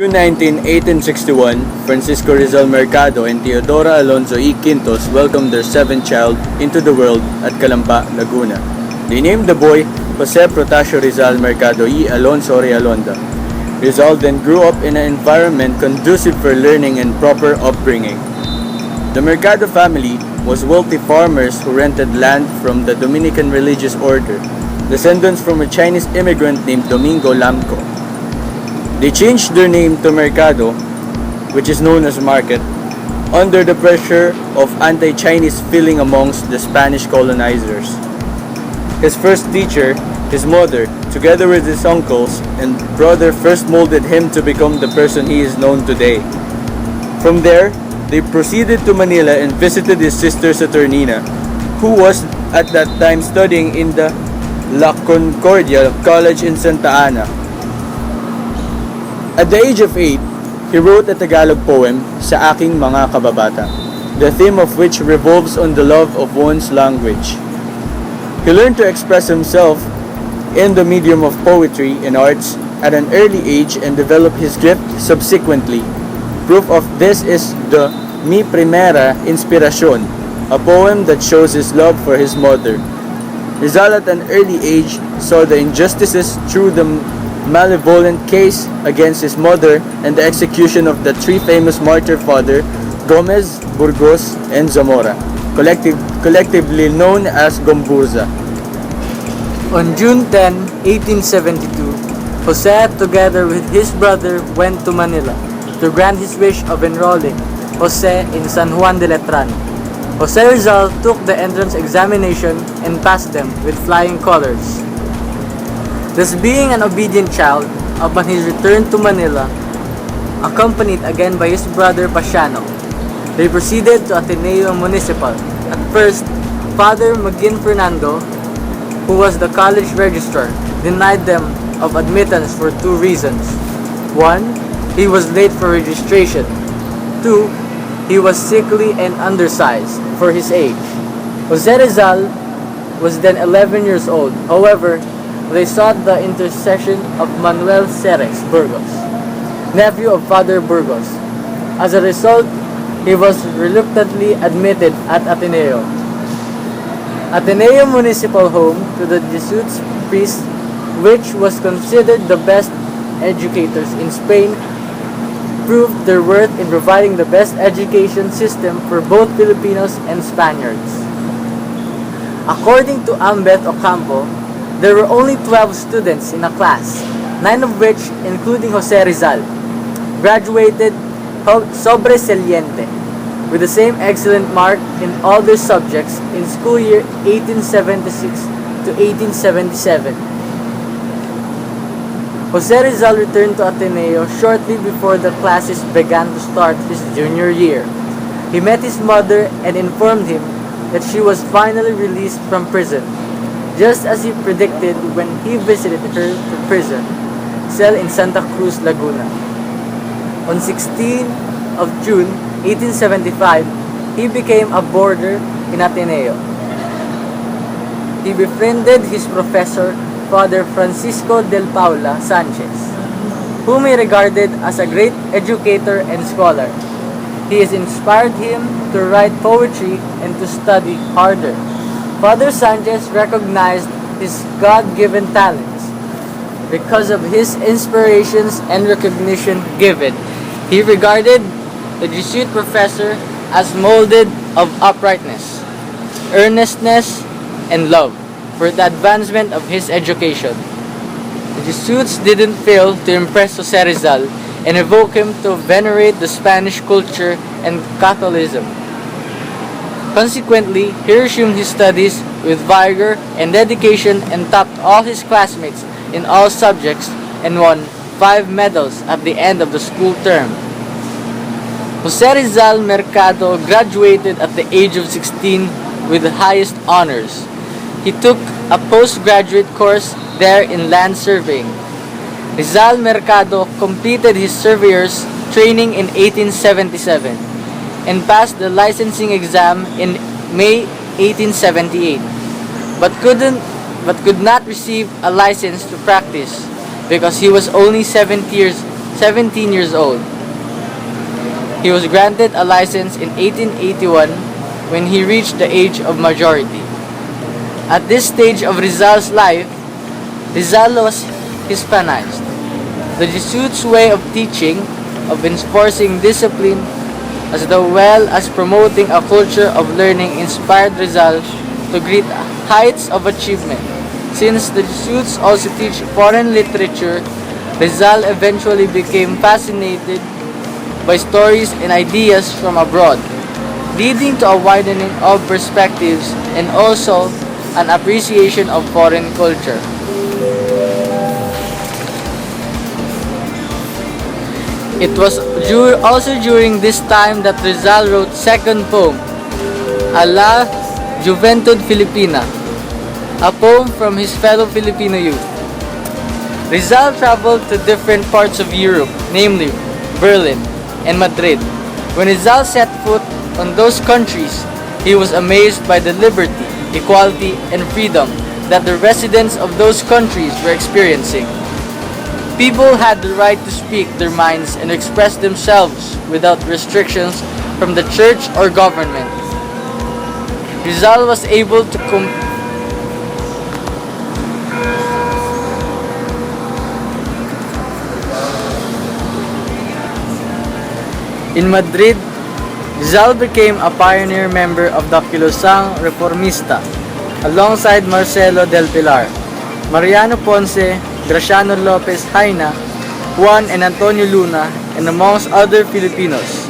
June 19, 1861, Francisco Rizal Mercado and Teodora Alonso E. Quintos welcomed their seventh child into the world at Calamba, Laguna. They named the boy Jose Protasio Rizal Mercado y Alonso Realonda. Rizal then grew up in an environment conducive for learning and proper upbringing. The Mercado family was wealthy farmers who rented land from the Dominican religious order, descendants from a Chinese immigrant named Domingo Lamco. They changed their name to Mercado, which is known as Market, under the pressure of anti-Chinese feeling amongst the Spanish colonizers. His first teacher, his mother, together with his uncles and brother, first molded him to become the person he is known today. From there, they proceeded to Manila and visited his sister Saturnina, who was at that time studying in the La Concordia College in Santa Ana. At the age of 8, he wrote a Tagalog poem, Sa Aking Mga Kababata, the theme of which revolves on the love of one's language. He learned to express himself in the medium of poetry and arts at an early age and developed his gift subsequently. Proof of this is the Mi Primera Inspiración, a poem that shows his love for his mother. Rizal at an early age saw the injustices through the malevolent case against his mother and the execution of the three famous martyr father, Gomez, Burgos, and Zamora, collectively known as Gomburza. On June 10, 1872, Jose, together with his brother, went to Manila to grant his wish of enrolling Jose in San Juan de Letran. Jose Rizal took the entrance examination and passed them with flying colors. Thus, being an obedient child, upon his return to Manila, accompanied again by his brother Pasiano, they proceeded to Ateneo Municipal. At first, Father Magin Fernando, who was the college registrar, denied them of admittance for two reasons. One, he was late for registration. Two, he was sickly and undersized for his age. Jose Rizal was then 11 years old. However, they sought the intercession of Manuel Ceres Burgos, nephew of Father Burgos. As a result, he was reluctantly admitted at Ateneo. Ateneo Municipal Home to the Jesuit priests, which was considered the best educators in Spain, proved their worth in providing the best education system for both Filipinos and Spaniards. According to Ambet Ocampo, there were only 12 students in a class, 9 of which, including Jose Rizal, graduated sobresaliente with the same excellent mark in all their subjects in school year 1876 to 1877. Jose Rizal returned to Ateneo shortly before the classes began to start his junior year. He met his mother and informed him that she was finally released from prison, just as he predicted when he visited her to prison cell in Santa Cruz, Laguna. On 16 of June 1875, he became a boarder in Ateneo. He befriended his professor, Father Francisco del Paula Sanchez, whom he regarded as a great educator and scholar. He has inspired him to write poetry and to study harder. Father Sanchez recognized his God-given talents. Because of his inspirations and recognition given, he regarded the Jesuit professor as molded of uprightness, earnestness, and love for the advancement of his education. The Jesuits didn't fail to impress Jose Rizal and evoke him to venerate the Spanish culture and Catholicism. Consequently, he resumed his studies with vigor and dedication and topped all his classmates in all subjects and won 5 medals at the end of the school term. Jose Rizal Mercado graduated at the age of 16 with the highest honors. He took a postgraduate course there in land surveying. Rizal Mercado completed his surveyor's training in 1877 and passed the licensing exam in May 1878, but could not receive a license to practice because he was only 17 years 17 years old. He was granted a license in 1881 when he reached the age of majority. At this stage of Rizal's life, Rizal was Hispanized. The Jesuits' way of teaching, of enforcing discipline, as well as promoting a culture of learning inspired Rizal to great heights of achievement. Since the Jesuits also teach foreign literature, Rizal eventually became fascinated by stories and ideas from abroad, leading to a widening of perspectives and also an appreciation of foreign culture. It was also during this time that Rizal wrote second poem, A la Juventud Filipina, a poem from his fellow Filipino youth. Rizal traveled to different parts of Europe, namely Berlin and Madrid. When Rizal set foot on those countries, he was amazed by the liberty, equality, and freedom that the residents of those countries were experiencing. People had the right to speak their minds and express themselves without restrictions from the church or government. Rizal was able to In Madrid, Rizal became a pioneer member of the Kilosang Reformista alongside Marcelo del Pilar, Mariano Ponce, Graciano Lopez Jaina, Juan and Antonio Luna, and amongst other Filipinos.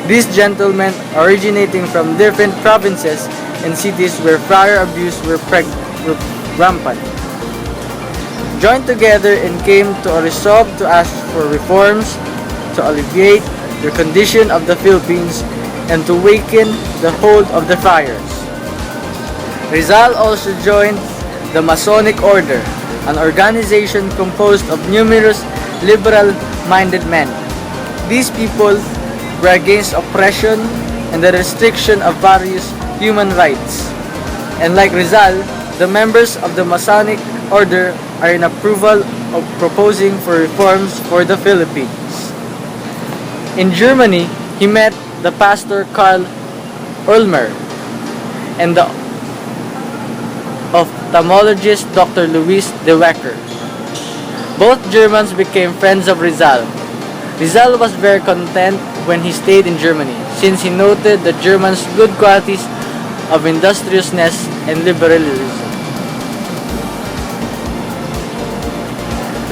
These gentlemen, originating from different provinces and cities where friar abuse were rampant, joined together and came to a resolve to ask for reforms to alleviate the condition of the Philippines and to weaken the hold of the friars. Rizal also joined the Masonic Order, an organization composed of numerous liberal-minded men. These people were against oppression and the restriction of various human rights. And like Rizal, the members of the Masonic Order are in approval of proposing for reforms for the Philippines. In Germany, he met the pastor Karl Ulmer and the ophthalmologist Dr. Louis de Wecker. Both Germans became friends of Rizal. Rizal was very content when he stayed in Germany, since he noted the Germans' good qualities of industriousness and liberalism.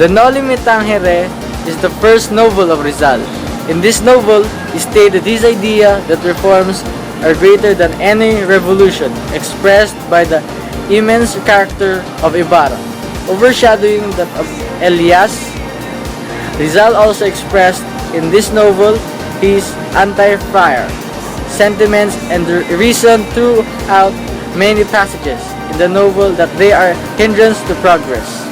The Noli Me Tangere is the first novel of Rizal. In this novel, he stated his idea that reforms are greater than any revolution, expressed by the immense character of Ibarra, overshadowing that of Elias. Rizal also expressed in this novel his anti-friar sentiments and reasoned throughout many passages in the novel that they are hindrance to progress.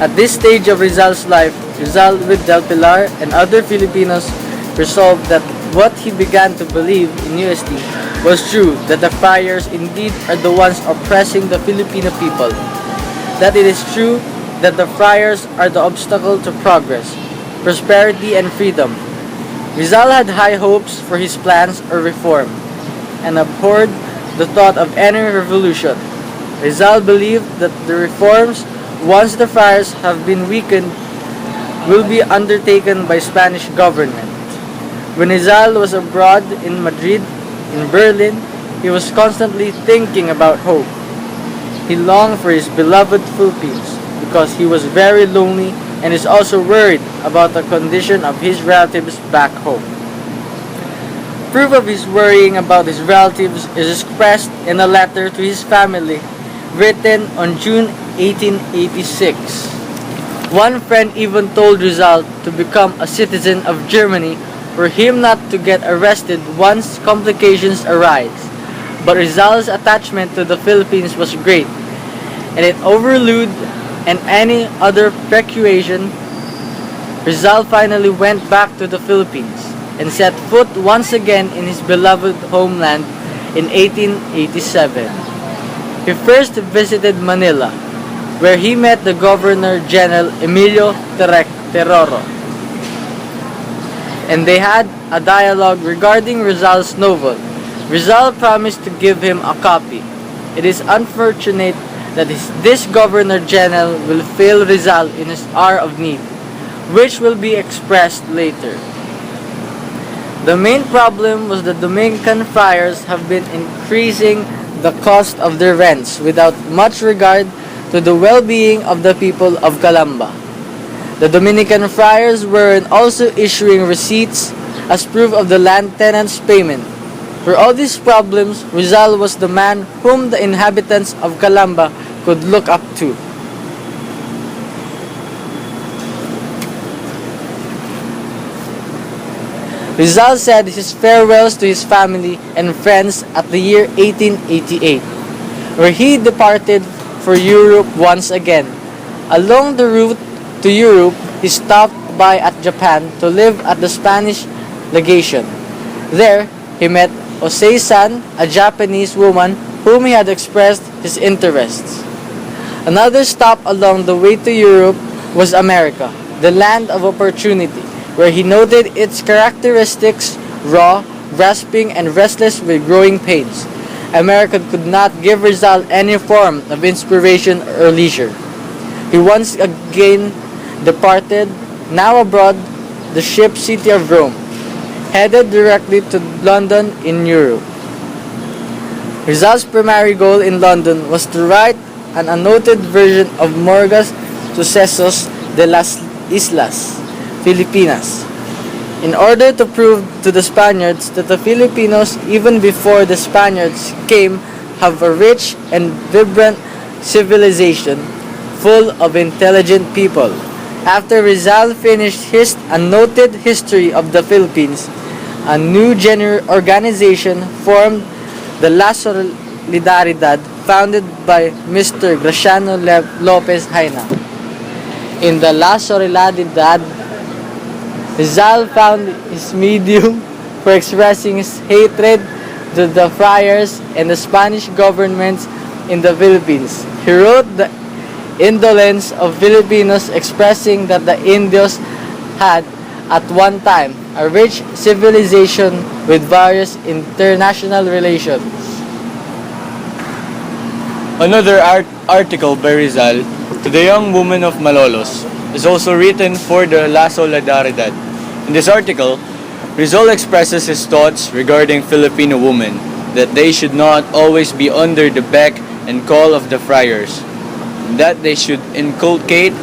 At this stage of Rizal's life, Rizal with Del Pilar and other Filipinos resolved that what he began to believe in UST was true, that the friars indeed are the ones oppressing the Filipino people, that it is true that the friars are the obstacle to progress, prosperity, and freedom. Rizal had high hopes for his plans or reform, and abhorred the thought of any revolution. Rizal believed that the reforms, once the friars have been weakened, will be undertaken by Spanish government. When Rizal was abroad in Madrid, in Berlin, he was constantly thinking about hope. He longed for his beloved Philippines because he was very lonely and is also worried about the condition of his relatives back home. Proof of his worrying about his relatives is expressed in a letter to his family written on June 1886. One friend even told Rizal to become a citizen of Germany for him not to get arrested once complications arise. But Rizal's attachment to the Philippines was great, and it overruled and any other speculation. Rizal finally went back to the Philippines and set foot once again in his beloved homeland in 1887. He first visited Manila, where he met the Governor General Emilio Terroro. And they had a dialogue regarding Rizal's novel. Rizal promised to give him a copy. It is unfortunate that this Governor General will fail Rizal in his hour of need, which will be expressed later. The main problem was the Dominican friars have been increasing the cost of their rents without much regard to the well-being of the people of Calamba. The Dominican friars were also issuing receipts as proof of the land tenant's payment. For all these problems, Rizal was the man whom the inhabitants of Calamba could look up to. Rizal said his farewells to his family and friends at the year 1888, where he departed for Europe once again. Along the route to Europe, he stopped by at Japan to live at the Spanish legation. There, he met Osei-san, a Japanese woman whom he had expressed his interests. Another stop along the way to Europe was America, the land of opportunity, where he noted its characteristics: raw, grasping, and restless with growing pains. America could not give Rizal any form of inspiration or leisure. He once again departed, now abroad, the ship City of Rome, headed directly to London in Europe. Rizal's primary goal in London was to write an annotated version of Morgas Sucesos de las Islas Filipinas, in order to prove to the Spaniards that the Filipinos, even before the Spaniards came, have a rich and vibrant civilization full of intelligent people. After Rizal finished his annotated history of the Philippines, a new organization formed, the La Solidaridad, founded by Mr. Graciano Lopez Haina. In the La Solidaridad, Rizal found his medium for expressing his hatred to the friars and the Spanish governments in the Philippines. He wrote the indolence of Filipinos, expressing that the Indios had, at one time, a rich civilization with various international relations. Another article by Rizal, To the Young Woman of Malolos, is also written for the La Solidaridad. In this article, Rizal expresses his thoughts regarding Filipino women, that they should not always be under the beck and call of the friars, that they should inculcate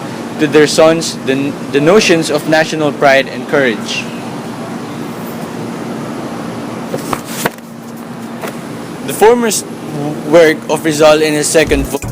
to their sons the notions of national pride and courage. The former work of Rizal in his second book